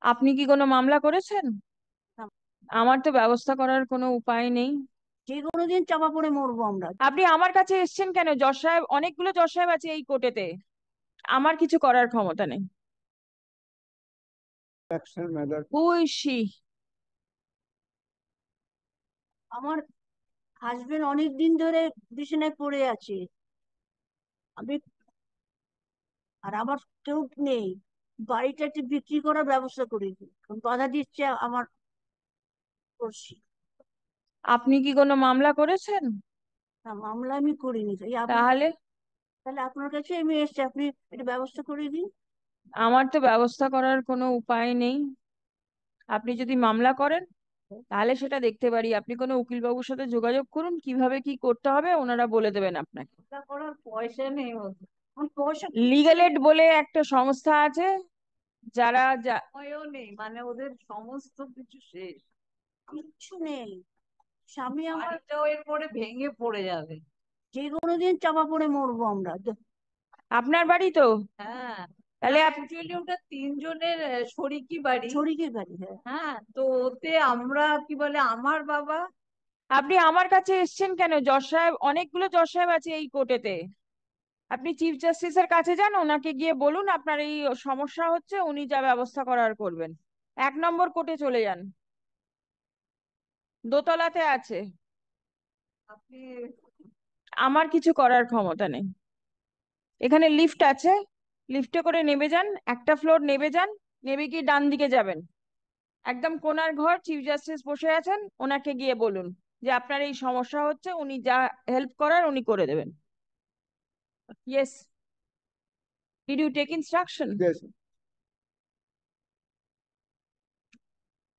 আপনি কি কোনো মামলা করেছেন? না, আমার তো ব্যবস্থা করার কোনো উপায় নেই। যে কোনো দিন চাপা পড়ে মরবো আমরা। আপনি আমার কাছে এসেছেন কেন? জজ সাহেব, অনেকগুলো জজ সাহেব আছে এই কোর্টেতে। আমার কিছু করার ক্ষমতা নেই। Action matter. হুইসি। আমার হাজবেন্ড অনেক দিন ধরে বিছানায় পড়ে আছে। আমি আর আমার কেউ নেই। বাড়িটা একটু বিক্রি করার ব্যবস্থা করে দিই, কারণ বাধা দিচ্ছে আমার। করছি। আপনি কি কোনো মামলা করেছেন? না, মামলা আমি করিনি, তাই আপনার তাহলে তাহলে আপনার কাছে আমি এসেছি, আপনি এটা ব্যবস্থা করে দিন। আমার তো ব্যবস্থা করার কোনো উপায় নেই। আপনি যদি মামলা করেন তাহলে সেটা দেখতে পারি। আপনি কোনো উকিল বাবুর সাথে যোগাযোগ করুন, কিভাবে কি করতে হবে ওনারা বলে দেবেন আপনাকে। এটা করার পয়সা নেই ওদের। আমার পয়সা লিগ্যাল এড বলে একটা সংস্থা আছে, যারা সময়ও নেই, মানে ওদের সমস্ত কিছু শেষ। কিচ্ছু নেই। স্বামী আমার বাড়িটাও এরপরে ভেঙে পড়ে যাবে। যে কোনো দিন চাপা পড়ে মরবো আমরা। আপনার বাড়ি তো। হ্যাঁ, তাহলে অ্যাকচুয়ালি ওটা তিনজনের শরিকি বাড়ি। শরিকি বাড়ি, হ্যাঁ। হ্যাঁ, তো ওতে আমরা কি বলে, আমার বাবা। আপনি আমার কাছে এসেছেন কেন? জজ সাহেব, অনেকগুলো জজ সাহেব আছে এই কোর্টেতে। আপনি চিফ জাস্টিসের কাছে যান, ওনাকে গিয়ে বলুন আপনার এই সমস্যা হচ্ছে, উনি যা ব্যবস্থা করার করবেন। 1 নম্বর কোর্টে চলে যান, দোতলাতে আছে। আপনি আমার কিছু করার ক্ষমতা নেই। এখানে লিফট আছে, লিফটে করে নেমে যান, একটা ফ্লোর নেমে যান। নেমে গিয়ে ডান দিকে যাবেন, একদম কোনার ঘর, চিফ জাস্টিস বসে আছেন। ওনাকে গিয়ে বলুন যে আপনার এই সমস্যা হচ্ছে, উনি যা হেল্প করার উনি করে দেবেন। Yes. Did you take instruction? Yes.